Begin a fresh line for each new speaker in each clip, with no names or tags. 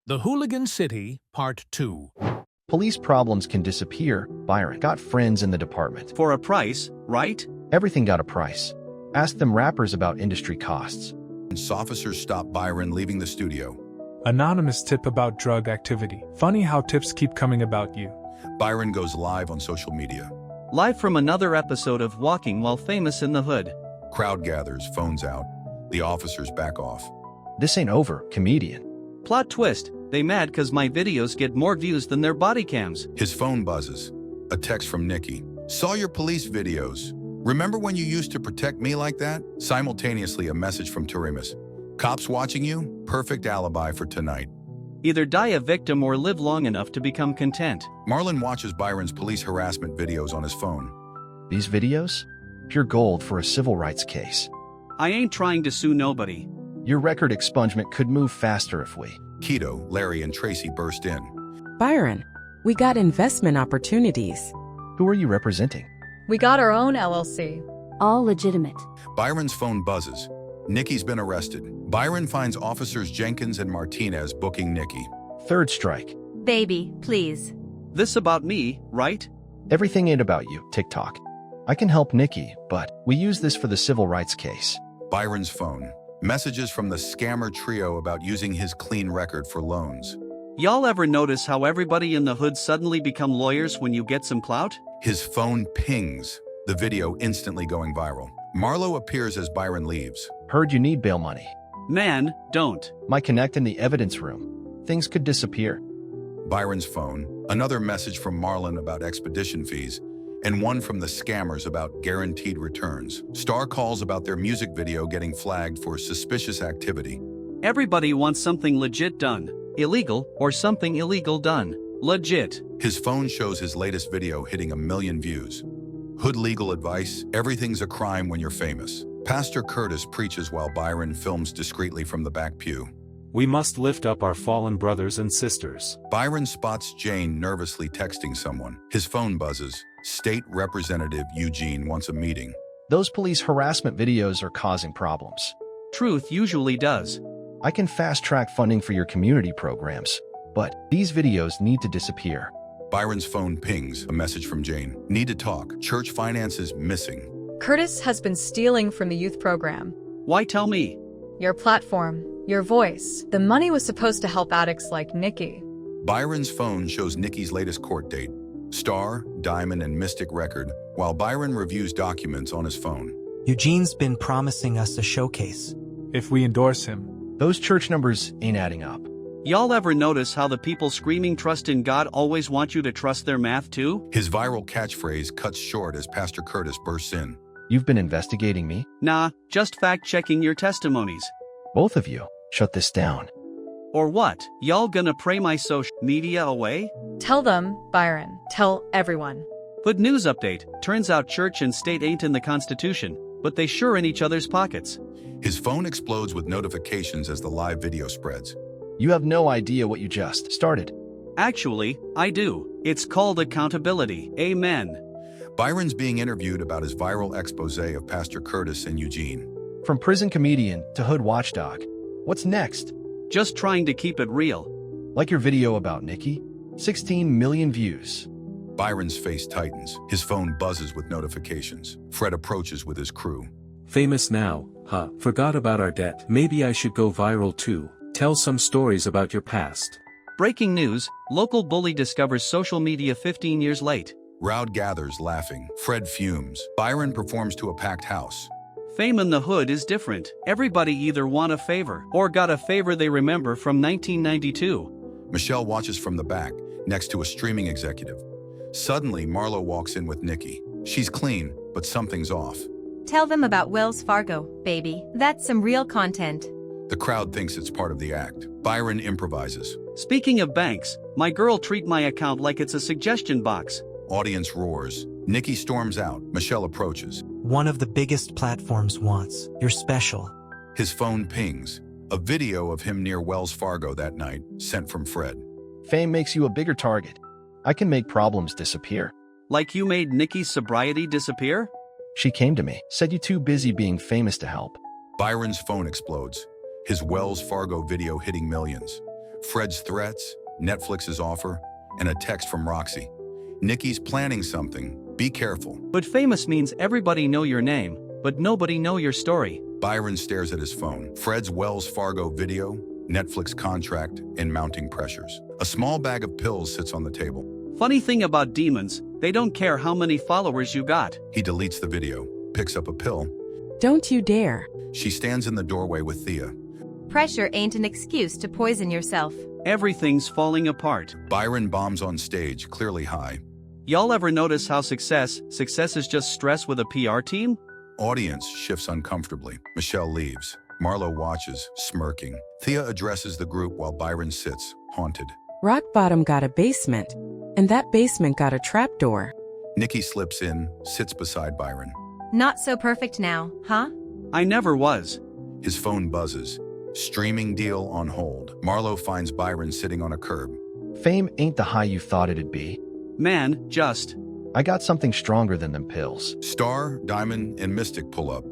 The Hooligan City, Part 2.
Police problems can disappear. Byron got friends in the department.
For a price, right?
Everything got a price. Ask them rappers about industry costs.
Officers stop Byron leaving the studio.
Anonymous tip about drug activity. Funny how tips keep coming about you.
Byron goes live on social media.
Live from another episode of Walking While Famous in the Hood.
Crowd gathers, phones out. The officers back off.
This ain't over, comedian.
Plot twist, they mad cause my videos get more views than their body cams.
His phone buzzes. A text from Nikki. Saw your police videos. Remember when you used to protect me like that? Simultaneously, a message from Turimus. Cops watching you? Perfect alibi for tonight.
Either die a victim or live long enough to become content.
Marlon watches Byron's police harassment videos on his phone.
These videos? Pure gold for a civil rights case.
I ain't trying to sue nobody.
Your record expungement could move faster if we...
Keto, Larry, and Tracy burst in.
Byron, we got investment opportunities.
Who are you representing?
We got our own LLC.
All legitimate.
Byron's phone buzzes. Nikki's been arrested. Byron finds officers Jenkins and Martinez booking Nikki.
Third strike.
Baby, please.
This about me, right?
Everything ain't about you, TikTok. I can help Nikki, but we use this for the civil rights case.
Byron's phone. Messages from the scammer trio about using his clean record for loans.
Y'all ever notice how everybody in the hood suddenly become lawyers when you get some clout?
His phone pings, the video instantly going viral. Marlo appears as Byron leaves.
Heard you need bail money.
Man, don't.
My connect in the evidence room. Things could disappear.
Byron's phone, another message from Marlon about expedition fees, and one from the scammers about guaranteed returns. Star calls about their music video getting flagged for suspicious activity.
Everybody wants something legit done. Illegal, or something illegal done. Legit.
His phone shows his latest video hitting 1 million views. Hood legal advice: everything's a crime when you're famous. Pastor Curtis preaches while Byron films discreetly from the back pew.
We must lift up our fallen brothers and sisters.
Byron spots Jane nervously texting someone. His phone buzzes. State Representative Eugene wants a meeting.
Those police harassment videos are causing problems.
Truth usually does.
I can fast-track funding for your community programs, but these videos need to disappear.
Byron's phone pings, a message from Jane. Need to talk. Church finances missing.
Curtis has been stealing from the youth program.
Why tell me?
Your platform, your voice. The money was supposed to help addicts like Nikki.
Byron's phone shows Nikki's latest court date. Star, Diamond, and Mystic record, while Byron reviews documents on his phone.
Eugene's been promising us a showcase.
If we endorse him.
Those church numbers ain't adding up.
Y'all ever notice how the people screaming trust in God always want you to trust their math too?
His viral catchphrase cuts short as Pastor Curtis bursts in.
You've been investigating me?
Nah, just fact-checking your testimonies.
Both of you, shut this down.
Or what? Y'all gonna pray my social media away?
Tell them, Byron. Tell everyone.
Good news update. Turns out church and state ain't in the Constitution, but they sure in each other's pockets.
His phone explodes with notifications as the live video spreads.
You have no idea what you just started.
Actually, I do. It's called accountability. Amen.
Byron's being interviewed about his viral expose of Pastor Curtis and Eugene.
From prison comedian to hood watchdog. What's next?
Just trying to keep it real.
Like your video about Nikki? 16 million views.
Byron's face tightens. His phone buzzes with notifications. Fred approaches with his crew.
Famous now, huh? Forgot about our debt. Maybe I should go viral too. Tell some stories about your past.
Breaking news, local bully discovers social media 15 years late.
Crowd gathers laughing. Fred fumes. Byron performs to a packed house.
Fame in the hood is different. Everybody either won a favor or got a favor they remember from 1992.
Michelle watches from the back, next to a streaming executive. Suddenly, Marlo walks in with Nikki. She's clean, but something's off.
Tell them about Wells Fargo, baby. That's some real content.
The crowd thinks it's part of the act. Byron improvises.
Speaking of banks, my girl treat my account like it's a suggestion box.
Audience roars. Nikki storms out. Michelle approaches.
One of the biggest platforms wants. You're special.
His phone pings. A video of him near Wells Fargo that night, sent from Fred.
Fame makes you a bigger target. I can make problems disappear.
Like you made Nikki's sobriety disappear?
She came to me, said you too busy being famous to help.
Byron's phone explodes. His Wells Fargo video hitting millions. Fred's threats, Netflix's offer, and a text from Roxy. Nikki's planning something. Be careful.
But famous means everybody know your name, but nobody know your story.
Byron stares at his phone. Fred's Wells Fargo video, Netflix contract, and mounting pressures. A small bag of pills sits on the table.
Funny thing about demons, they don't care how many followers you got.
He deletes the video, picks up a pill.
Don't you dare.
She stands in the doorway with Thea.
Pressure ain't an excuse to poison yourself.
Everything's falling apart.
Byron bombs on stage, clearly high.
Y'all ever notice how success is just stress with a PR team?
Audience shifts uncomfortably. Michelle leaves. Marlo watches, smirking. Thea addresses the group while Byron sits, haunted.
Rock Bottom got a basement, and that basement got a trapdoor.
Nikki slips in, sits beside Byron.
Not so perfect now, huh?
I never was.
His phone buzzes. Streaming deal on hold. Marlo finds Byron sitting on a curb.
Fame ain't the high you thought it'd be.
Man, just.
I got something stronger than them pills.
Star, Diamond, and Mystic pull up.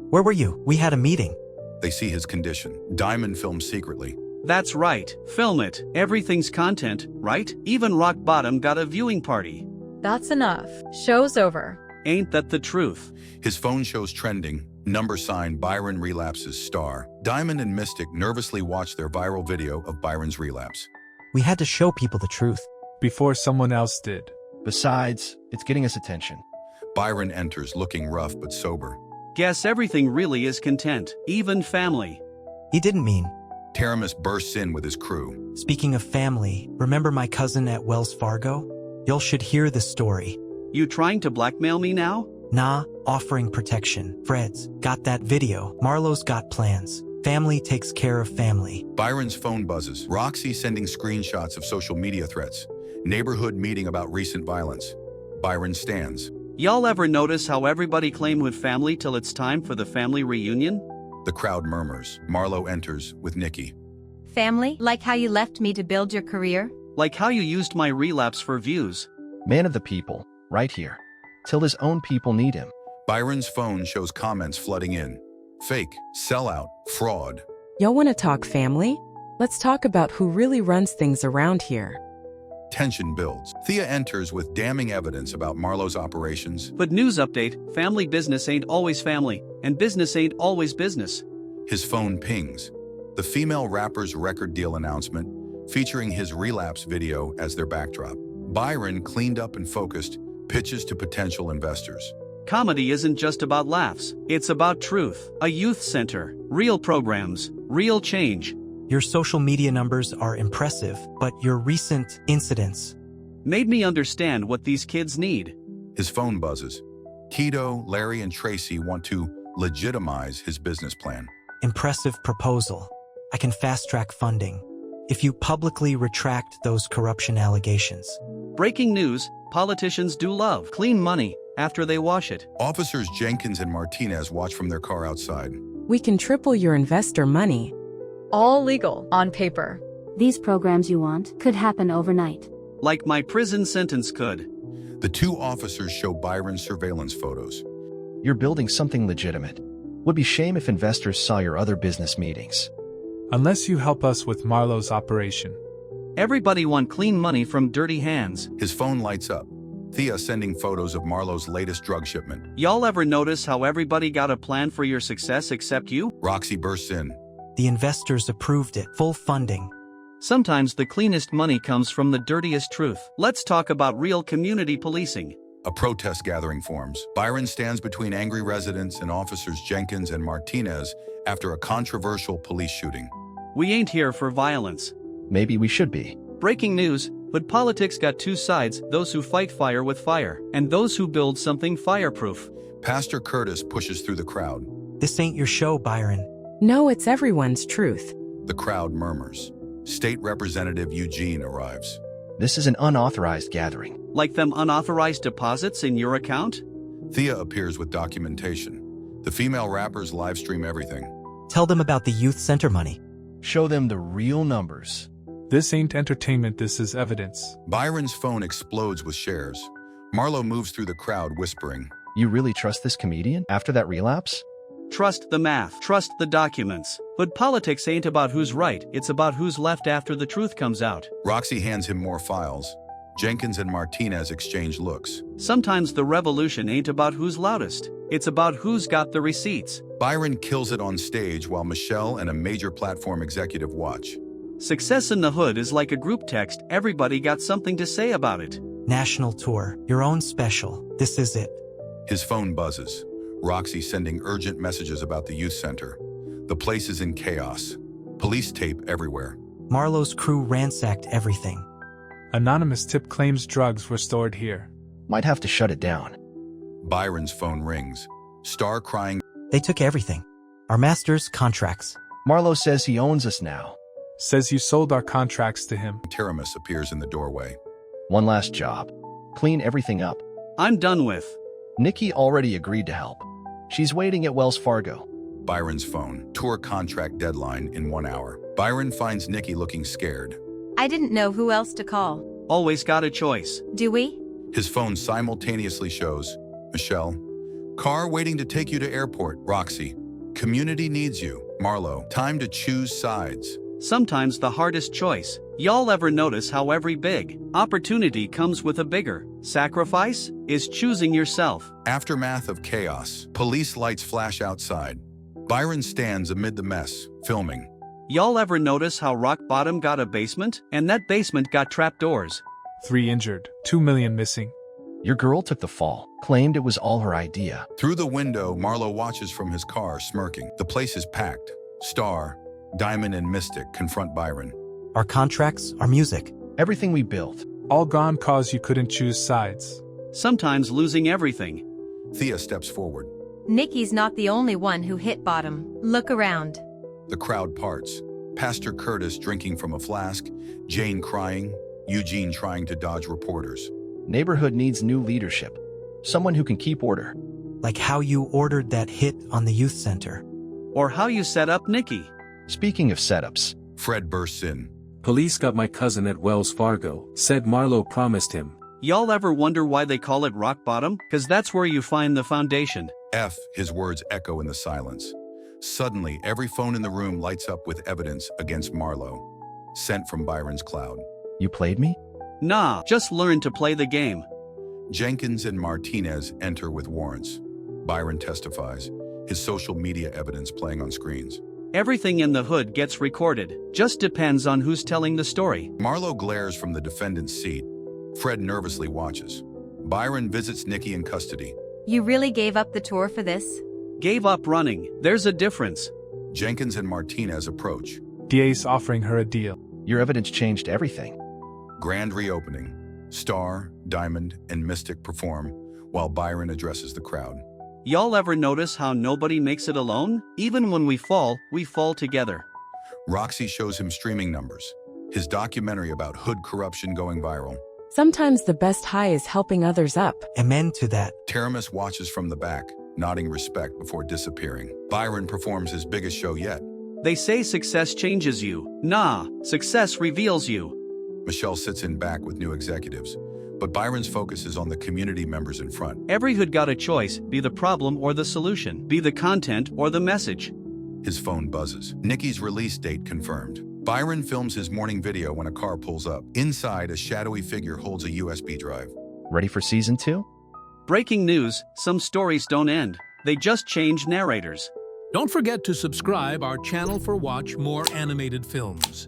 Where were you? We had a meeting.
They see his condition. Diamond films secretly.
That's right. Film it. Everything's content, right? Even Rock Bottom got a viewing party.
That's enough. Show's over.
Ain't that the truth?
His phone shows trending. Number sign Byron relapses Star. Diamond and Mystic nervously watch their viral video of Byron's relapse.
We had to show people the truth.
Before someone else did.
Besides, it's getting us attention.
Byron enters looking rough but sober.
Guess everything really is content, even family.
He didn't mean.
Taramis bursts in with his crew.
Speaking of family, remember my cousin at Wells Fargo? Y'all should hear the story.
You trying to blackmail me now?
Nah, offering protection. Fred's got that video. Marlo's got plans. Family takes care of family.
Byron's phone buzzes. Roxy sending screenshots of social media threats. Neighborhood meeting about recent violence. Byron stands.
Y'all ever notice how everybody claim with family till it's time for the family reunion?
The crowd murmurs. Marlo enters with Nikki.
Family, like how you left me to build your career?
Like how you used my relapse for views.
Man of the people, right here. Till his own people need him.
Byron's phone shows comments flooding in. Fake, sellout, fraud.
Y'all want to talk family? Let's talk about who really runs things around here.
Tension builds. Thea enters with damning evidence about Marlo's operations.
But news update, family business ain't always family, and business ain't always business.
His phone pings. The female rapper's record deal announcement, featuring his relapse video as their backdrop. Byron, cleaned up and focused, pitches to potential investors.
Comedy isn't just about laughs, it's about truth. A youth center, real programs, real change.
Your social media numbers are impressive, but your recent incidents
made me understand what these kids need.
His phone buzzes. Tito, Larry, and Tracy want to legitimize his business plan.
Impressive proposal. I can fast-track funding if you publicly retract those corruption allegations.
Breaking news, politicians do love clean money after they wash it.
Officers Jenkins and Martinez watch from their car outside.
We can triple your investor money.
All legal, on paper.
These programs you want could happen overnight.
Like my prison sentence could.
The two officers show Byron's surveillance photos.
You're building something legitimate. Would be shame if investors saw your other business meetings.
Unless you help us with Marlo's operation.
Everybody want clean money from dirty hands.
His phone lights up. Thea sending photos of Marlo's latest drug shipment.
Y'all ever notice how everybody got a plan for your success except you?
Roxy bursts in.
The investors approved it. Full funding.
Sometimes the cleanest money comes from the dirtiest truth. Let's talk about real community policing.
A protest gathering forms. Byron stands between angry residents and officers Jenkins and Martinez after a controversial police shooting.
We ain't here for violence.
Maybe we should be.
Breaking news, but politics got two sides, those who fight fire with fire, and those who build something fireproof.
Pastor Curtis pushes through the crowd.
This ain't your show, Byron.
No, it's everyone's truth.
The crowd murmurs. State Representative Eugene arrives.
This is an unauthorized gathering.
Like them unauthorized deposits in your account?
Thea appears with documentation. The female rappers live stream everything.
Tell them about the youth center money.
Show them the real numbers.
This ain't entertainment, this is evidence.
Byron's phone explodes with shares. Marlo moves through the crowd whispering.
You really trust this comedian after that relapse?
Trust the math, trust the documents. But politics ain't about who's right, it's about who's left after the truth comes out.
Roxy hands him more files. Jenkins and Martinez exchange looks.
Sometimes the revolution ain't about who's loudest, it's about who's got the receipts.
Byron kills it on stage while Michelle and a major platform executive watch.
Success in the hood is like a group text, everybody got something to say about it.
National tour, your own special. This is it.
His phone buzzes. Roxy sending urgent messages about the youth center. The place is in chaos. Police tape everywhere.
Marlowe's crew ransacked everything.
Anonymous tip claims drugs were stored here.
Might have to shut it down.
Byron's phone rings. Star crying.
They took everything. Our masters' contracts.
Marlowe says he owns us now.
Says you sold our contracts to him.
Taramis appears in the doorway.
One last job. Clean everything up.
I'm done with.
Nikki already agreed to help. She's waiting at Wells Fargo.
Byron's phone. Tour contract deadline in 1 hour. Byron finds Nikki looking scared.
I didn't know who else to call.
Always got a choice.
Do we?
His phone simultaneously shows Michelle. Car waiting to take you to airport. Roxy. Community needs you. Marlowe. Time to choose sides.
Sometimes the hardest choice. Y'all ever notice how every big opportunity comes with a bigger sacrifice? Is choosing yourself.
Aftermath of chaos. Police lights flash outside. Byron stands amid the mess, filming.
Y'all ever notice how rock bottom got a basement, and that basement got trapdoors?
3 injured, 2 million missing.
Your girl took the fall, claimed it was all her idea.
Through the window, Marlowe watches from his car, smirking. The place is packed. Star, Diamond, and Mystic confront Byron.
Our contracts, our music.
Everything we built.
All gone cause you couldn't choose sides.
Sometimes losing everything.
Thea steps forward.
Nikki's not the only one who hit bottom. Look around.
The crowd parts. Pastor Curtis drinking from a flask, Jane crying, Eugene trying to dodge reporters.
Neighborhood needs new leadership. Someone who can keep order.
Like how you ordered that hit on the youth center.
Or how you set up Nikki.
Speaking of setups.
Fred bursts in.
Police got my cousin at Wells Fargo, said Marlowe promised him.
Y'all ever wonder why they call it rock bottom? 'Cause that's where you find the foundation.
His words echo in the silence. Suddenly, every phone in the room lights up with evidence against Marlowe. Sent from Byron's cloud.
You played me?
Nah, just learn to play the game.
Jenkins and Martinez enter with warrants. Byron testifies, his social media evidence playing on screens.
Everything in the hood gets recorded, just depends on who's telling the story.
Marlowe glares from the defendant's seat. Fred nervously watches. Byron visits Nikki in custody.
You really gave up the tour for this?
Gave up running, there's a difference.
Jenkins and Martinez approach.
DA's offering her a deal.
Your evidence changed everything.
Grand reopening. Star, Diamond, and Mystic perform, while Byron addresses the crowd.
Y'all ever notice how nobody makes it alone? Even when we fall together.
Roxy shows him streaming numbers. His documentary about hood corruption going viral.
Sometimes the best high is helping others up.
Amen to that.
Taramis watches from the back, nodding respect before disappearing. Byron performs his biggest show yet.
They say success changes you. Nah, success reveals you.
Michelle sits in back with new executives, but Byron's focus is on the community members in front.
Every hood got a choice, be the problem or the solution, be the content or the message.
His phone buzzes. Nikki's release date confirmed. Byron films his morning video when a car pulls up. Inside, a shadowy figure holds a USB drive.
Ready for season 2?
Breaking news, some stories don't end. They just change narrators.
Don't forget to subscribe our channel for watch more animated films.